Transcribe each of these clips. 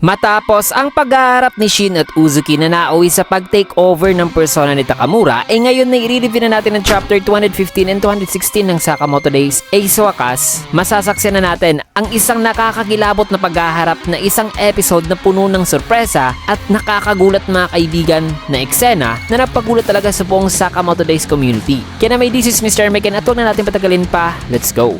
Matapos ang paghaharap ni Shin at Uzuki na nauwi sa pag-takeover ng persona ni Takamura, ngayon na i-review na natin ang chapter 215 and 216 ng Sakamoto Days. Sa wakas, masasaksiyan na natin ang isang nakakakilabot na paghaharap na isang episode na puno ng sorpresa at nakakagulat mga kaibigan na eksena na napagulat talaga sa buong Sakamoto Days community. Kaya na this is Mr. Mekan at huwag na natin patagalin pa, let's go!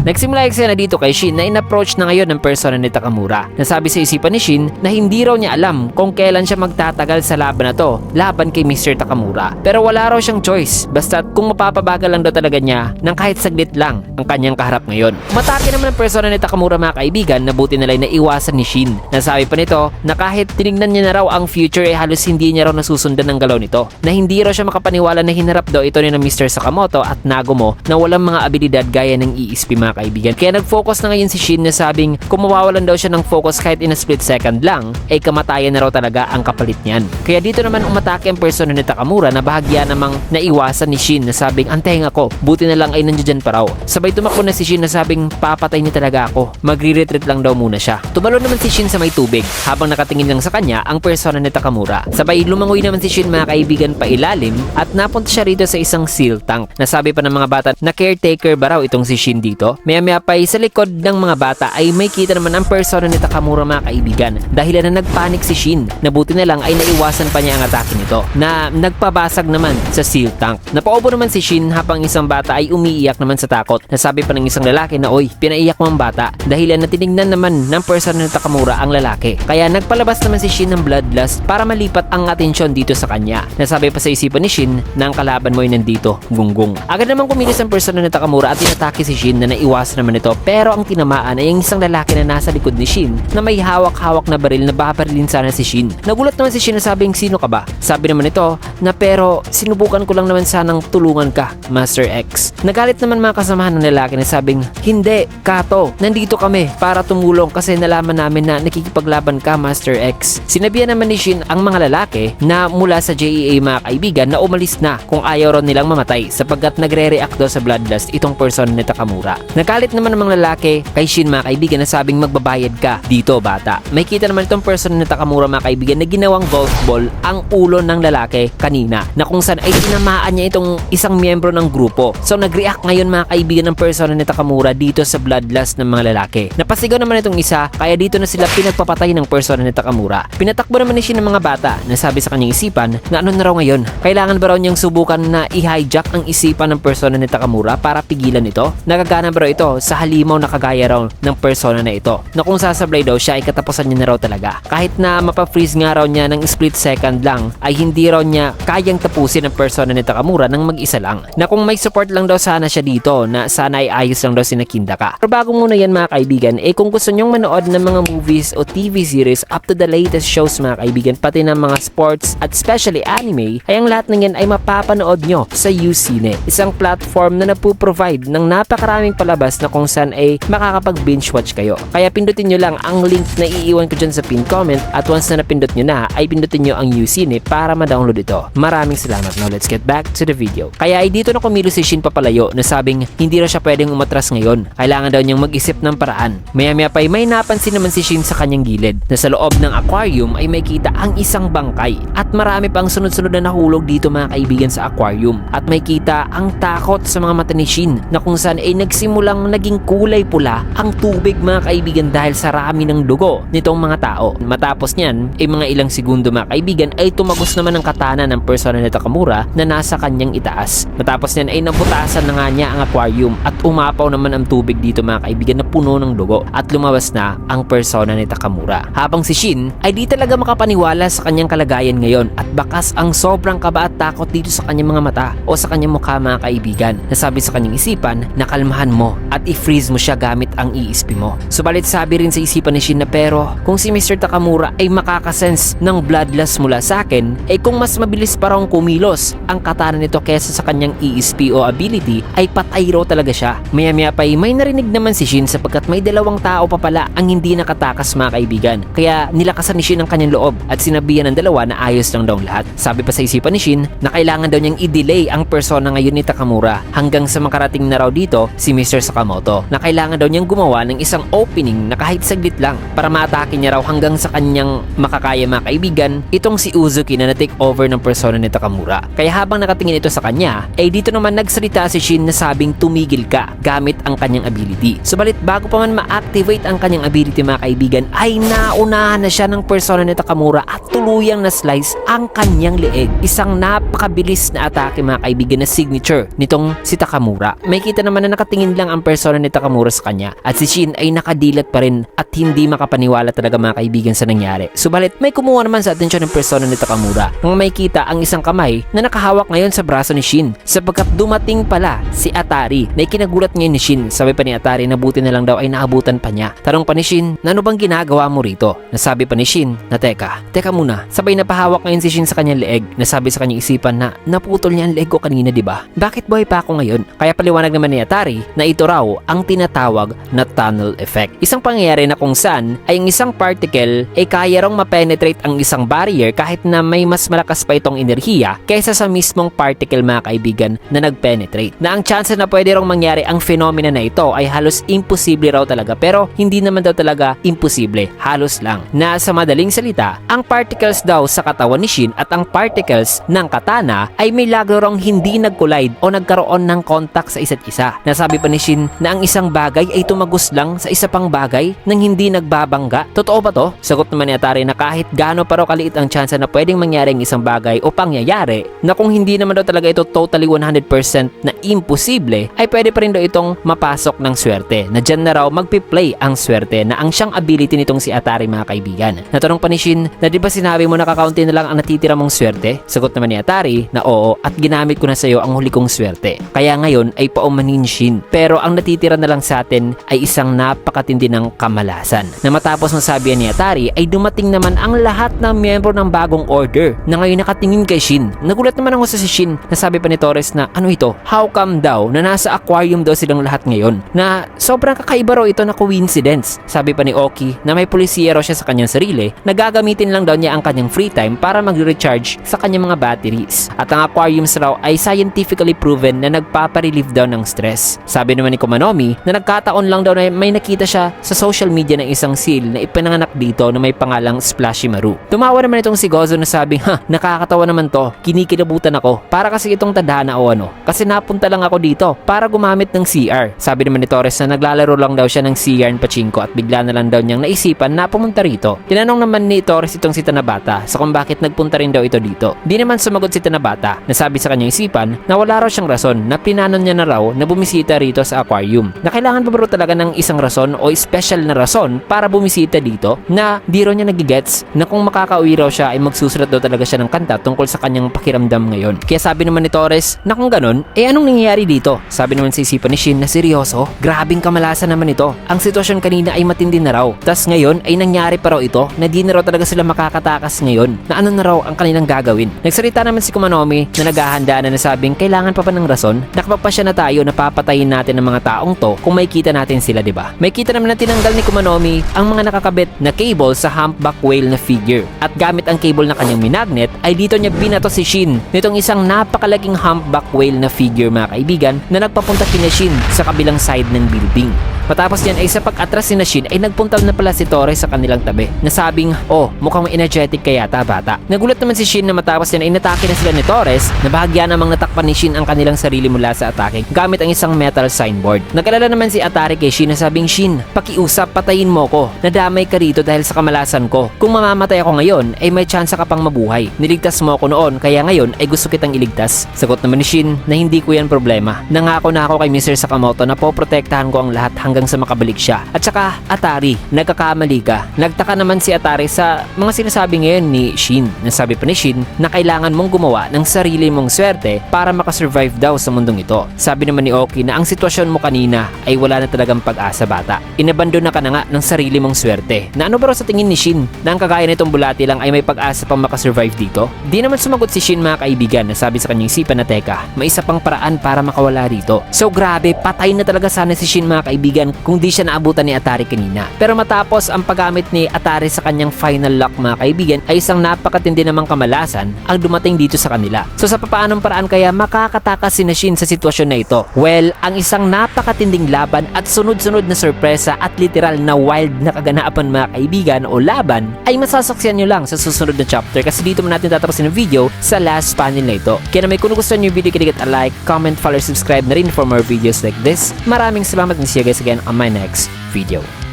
Nagsimula yung eksena dito kay Shin na in-approach na ngayon ng persona ni Takamura. Nasabi sa isipan ni Shin na hindi raw niya alam kung kailan siya magtatagal sa laban na to, laban kay Mr. Takamura. Pero wala raw siyang choice, basta kung mapapabagal lang daw talaga niya ng kahit saglit lang ang kanyang kaharap ngayon. Matake naman ang persona ni Takamura mga kaibigan na buti na lang naiwasan ni Shin. Nasabi pa nito na kahit tinignan niya na raw ang future ay halos hindi niya raw nasusundan ng galaw nito. Na hindi raw siya makapaniwala na hinarap daw ito ni na Mr. Sakamoto at Nagumo na walang mga abilidad gaya ng ESP mga kaibigan. Kaya nag-focus na ngayon si Shin na sabing kung mawawalan daw siya ng focus kahit in a split second lang, ay kamatayan na raw talaga ang kapalit niyan. Kaya dito naman umatake ang persona ni Takamura na bahagya namang naiwasan ni Shin na sabing antayin ako, buti na lang ay nandiyan pa raw. Sabay tumakbo na si Shin na sabing papatay niya talaga ako, magre-retreat lang daw muna siya. Tumalo naman si Shin sa may tubig habang nakatingin lang sa kanya ang persona ni Takamura. Sabay lumangoy naman si Shin mga kaibigan pa ilalim at napunta siya rito sa isang seal tank. Nasabi pa ng mga bata na caretaker ba raw itong si Shin dito. Maya pa sa likod ng mga bata ay may kita naman ang persona ni Takamura mga kaibigan dahil na nagpanik si Shin na buti na lang ay naiwasan pa niya ang atake nito na nagpabasag naman sa seal tank. Napaupo naman si Shin habang isang bata ay umiiyak naman sa takot. Nasabi pa ng isang lalaki na oy, pinaiyak mo ang bata dahil na tinignan naman ng persona ni Takamura ang lalaki. Kaya nagpalabas naman si Shin ng bloodlust para malipat ang atensyon dito sa kanya. Nasabi pa sa isipan ni Shin na ang kalaban mo ay nandito, gunggong. Agad naman kumilos ang persona ni Takamura at inatake si Shin na naiwasan naman ito, pero ang tinamaan ay ang isang lalaki na nasa likod ni Shin na may hawak-hawak na baril na babarilin sana si Shin. Nagulat naman si Shin na sabing sino ka ba? Sabi naman ito na pero sinubukan ko lang naman sanang tulungan ka, Master X. Nagalit naman mga kasamahan ng lalaki na sabing hindi, Kato, nandito kami para tumulong kasi nalaman namin na nakikipaglaban ka, Master X. Sinabihan naman ni Shin ang mga lalaki na mula sa JEA mga kaibigan na umalis na kung ayaw raw nilang mamatay sapagkat nagre-react daw sa bloodlust itong person ni Takamura. Nagalit naman ng mga lalaki kay Shin mga kaibigan na sabing magbabayad ka dito bata. May kita naman itong person na Takamura mga kaibigan na ginawang golf ball ang ulo ng lalaki kanina na kung saan ay tinamaan niya itong isang miyembro ng grupo. So nag-react ngayon mga kaibigan ng person na Takamura dito sa bloodlust ng mga lalaki. Napasigaw naman itong isa kaya dito na sila pinagpapatay ng person na Takamura. Pinatakbo naman ni Shin ng mga bata na sabi sa kanyang isipan na ano na raw ngayon. Kailangan ba raw niyang subukan na i-hijack ang isipan ng person na Takamura para pigilan ito? Nagagana ba raw ito sa halimaw na kagaya raw ng persona na ito na kung sasablay daw siya ay katapusan niya na raw talaga. Kahit na mapa-freeze nga raw niya ng split second lang ay hindi raw niya kayang tapusin ang persona ni Takamura ng mag-isa lang. Na kung may support lang daw sana siya dito na sana ay ayos lang daw si Nakindaka. Pero bago muna yan mga kaibigan, kung gusto nyong manood ng mga movies o TV series up to the latest shows mga kaibigan, pati ng mga sports at especially anime, ay ang lahat ng yan ay mapapanood nyo sa UCine. Isang platform na napuprovide ng napakaraming palabas na kung saan ay makakapag-binge watch kayo. Kaya pindutin nyo lang ang link na iiwan ko dyan sa pin comment at once na napindot nyo na ay pindutin nyo ang UCine para ma-download ito. Maraming salamat. Now let's get back to the video. Kaya ay dito na kumilos si Shin papalayo na sabing hindi raw siya pwedeng umatras ngayon. Kailangan daw niyang mag-isip ng paraan. Maya-maya pa ay may napansin naman si Shin sa kanyang gilid na sa loob ng aquarium ay may kita ang isang bangkay at marami pang sunod-sunod na nahulog dito mga kaibigan sa aquarium at may kita ang takot sa mga mata ni Shin na kung saan ay nagsimulang naging kulay pula ang tubig mga kaibigan dahil sa rami ng dugo nitong mga tao. Matapos niyan ay mga ilang segundo mga kaibigan ay tumagos naman ang katana ng persona ni Takamura na nasa kanyang itaas. Matapos niyan ay nabutasan na nga niya ang aquarium at umapaw naman ang tubig dito mga kaibigan na puno ng dugo at lumabas na ang persona ni Takamura. Habang si Shin ay di talaga makapaniwala sa kanyang kalagayan ngayon at bakas ang sobrang kaba at takot dito sa kanyang mga mata o sa kanyang mukha mga kaibigan. Nasabi sa kanyang isipan na kalmahan mo at i-freeze mo siya gamit ang ESP mo. Subalit sabi rin sa isipan ni Shin na pero kung si Mr. Takamura ay makakasense ng bloodlust mula sa akin, ay kung mas mabilis pa raw kumilos ang katana nito kesa sa kanyang ESP o ability ay patay raw talaga siya. Maya-maya pa ay may narinig naman si Shin sapagkat may dalawang tao pa pala ang hindi nakatakas mga kaibigan. Kaya nilakasan ni Shin ang kanyang loob at sinabihan ng dalawa na ayos lang daw lahat. Sabi pa sa isipan ni Shin na kailangan daw niyang i-delay ang persona ngayon ni Takamura hanggang sa makarating na raw dito si Mr. Sakamoto na kailangan daw niyang gumawa ng isang opening na kahit saglit lang para maatake niya raw hanggang sa kanyang makakaya mga kaibigan itong si Uzuki na na-take over ng persona ni Takamura. Kaya habang nakatingin ito sa kanya, ay dito naman nagsalita si Shin na sabing tumigil ka gamit ang kanyang ability. Subalit bago pa man ma-activate ang kanyang ability mga kaibigan, ay naunahan na siya ng persona ni Takamura at tuluyang na slice ang kanyang leeg. Isang napakabilis na atake mga kaibigan na signature nitong si Takamura. May kita naman na nakatingin lang ang persona ni Takamura sa kanya at si Shin ay nakadilat pa rin at hindi makapaniwala talaga mga kaibigan sa nangyari. Subalit may kumuha naman sa atensyon ng persona ni Takamura nang may kita ang isang kamay na nakahawak ngayon sa braso ni Shin sapagkat dumating pala si Atari na ikinagulat ngayon ni Shin. Sabi pa ni Atari na buti na lang daw ay naabutan pa niya. Tanong pa ni Shin na ano bang ginagawa mo rito? Nasabi pa ni Shin na teka muna. Sabay napahawak ngayon si Shin sa kanyang leeg. Nasabi sa kanyang isipan na naputol niya ang leeg ko kanina diba? Bakit buhay pa ako ngayon? Kaya paliwanag naman ni Atari na ito raw ang tinatawag na tunnel effect. Isang pangyayari na kung saan ay ang isang particle ay kaya raw ma-penetrate ang isang barrier kahit na may mas malakas pa itong enerhiya kaysa sa mismong particle mga kaibigan na nag-penetrate. Na ang chance na pwede raw mangyari ang phenomena na ito ay halos imposible raw talaga pero hindi naman daw talaga imposible. Halos lang. Na sa madaling salita, ang particles daw sa katawan ni Shin at ang particles ng katana ay may lagro rang hindi nag-collide o nagkaroon ng contact sa isa't isa. Nasabi pa ni Shin na ang isang bagay ay tumagos lang sa isa pang bagay nang hindi nagbabangga. Totoo ba to? Sagot naman ni Atari na kahit gaano pa raw kaliit ang chance na pwedeng mangyari ang isang bagay o pangyayari na kung hindi naman daw talaga ito totally 100% na imposible ay pwede pa rin daw itong mapasok ng swerte na dyan na raw magpi-play ang swerte na ang siyang ability nitong si Atari mga kaibigan. Natanong pa ni Shin na di ba sinabi mo na kakaunti na lang ang natitira mong swerte? Sagot naman ni Atari na oo at ginamit ko na sa iyo ang huli kong swerte. Kaya ngayon ay paumanin Shin. Pero ang natitira na lang sa atin ay isang napakatindi ng kamalasan. Na matapos masabihan ni Atari ay dumating naman ang lahat ng miyembro ng bagong order na ngayon nakatingin kay Shin. Nagulat naman ako sa si Shin na sabi pa ni Torres na ano ito? How come daw na nasa aquarium daw silang lahat ngayon? Na sobrang kakaiba raw ito na coincidence. Sabi pa ni Oki na may polisiya raw siya sa kanyang sarili na gagamitin lang daw niya ang kanyang free time para mag-recharge sa kanyang mga batteries. At ang aquariums raw ay scientifically proven na nagpapa-relieve daw ng stress. Sabi naman ni Kumanomi na nagkataon lang daw na may nakita siya sa social media ng isang seal na ipinanganak dito na may pangalang Splashy Maru. Tumawa naman itong si Gozo na sabing nakakatawa naman to, kinikilabutan ako para kasi itong tadhana o ano. Kasi napunta lang ako dito para gumamit ng CR. Sabi naman ni Torres na naglalaro lang daw siya ng CR and pachinko at bigla na lang daw niyang naisipan na pumunta rito. Tinanong naman ni Torres itong si Tanabata sa kung bakit nagpunta rin daw ito dito. Di naman sumagot si Tanabata. Nasabi sa kanyang isipan na wala raw siyang rason na plinanon niya na raw na bumisita rito sa aquarium. Na kailangan pa bro talaga ng isang rason o special na rason para bumisita dito na di raw niya nagigets na kung makakauwi raw siya ay magsusulat daw talaga siya ng kanta tungkol sa kanyang pakiramdam ngayon. Kaya sabi naman ni Torres na kung ganun, anong nangyayari dito? Sabi naman sa isipan ni Shin na seryoso? Grabing kamalasan naman ito. Ang sitwasyon kanina ay matindi na raw. Tas ngayon ay nangyari pa raw ito na di na raw talaga sila makakatakas ngayon. Na ano na raw ang kanilang gagawin? Nagsalita naman si Kumanomi na naghahanda na nasabing kailangan pa ng rason. Nakapagpasya na tayo na papatayin natin ang mga taong to kung may kita natin sila, di ba? May kita naman na tinanggal ni Kumanomi ang mga nakakabit na cable sa humpback whale na figure. At gamit ang cable na kanyang minagnet ay dito niya binato si Shin nitong isang napakalaking humpback whale na figure mga kaibigan na nagpapunta kina Shin sa kabilang side ng building. Matapos yan ay sa pag-atras ni Shin ay nagpunta na pala si Torres sa kanilang tabi. Nasabing, mukhang energetic kaya yata bata. Nagulat naman si Shin na matapos yan ay natake na sila ni Torres na bahagya namang natakpan ni Shin ang kanilang sarili mula sa atake gamit ang isang metal signboard. Nag-alala naman si Atari kay Shin na sabing, Shin, pakiusap, patayin mo ko. Nadamay ka rito dahil sa kamalasan ko. Kung mamamatay ako ngayon ay may tsansa ka pang mabuhay. Niligtas mo ako noon kaya ngayon ay gusto kitang iligtas. Sagot naman ni Shin na hindi ko yan problema. Nangako na ako kay Mr. Sakamoto na poprotektahan ko ang lahat hanggang sa makabalik siya. At saka, Atari, nagkakamali ka. Nagtaka naman si Atari sa mga sinasabi ngayon ni Shin. Nasabi pa ni Shin na kailangan mong gumawa ng sarili mong swerte para makasurvive daw sa mundong ito. Sabi naman ni Oki na ang sitwasyon mo kanina ay wala na talagang pag-asa bata. Inabandon na ka na nga ng sarili mong swerte. Na ano ba raw sa tingin ni Shin na ang kagaya nitong bulati lang ay may pag-asa pang makasurvive dito? Di naman sumagot si Shin mga kaibigan. Nasabi sa kanyang isipan na teka, may isa pang paraan para makawala rito. So grabe, patay na talaga sana si Shin mga kaibigan kaibigan kung di siya naabutan ni Atari kanina. Pero matapos ang paggamit ni Atari sa kanyang final lock mga kaibigan ay isang napakatindi namang kamalasan ang dumating dito sa kanila. So sa papaanong paraan kaya makakatakas si Shin sa sitwasyon na ito? Well, ang isang napakatinding laban at sunod-sunod na sorpresa at literal na wild na kaganapan mga kaibigan o laban ay masasaksiyan nyo lang sa susunod na chapter kasi dito mo natin tatapusin ang video sa last panel na ito. Kaya naman kung gusto nyo yung video, kilikat a like, comment, follow, subscribe na rin for more videos like this. Maraming salamat and see you guys again on my next video.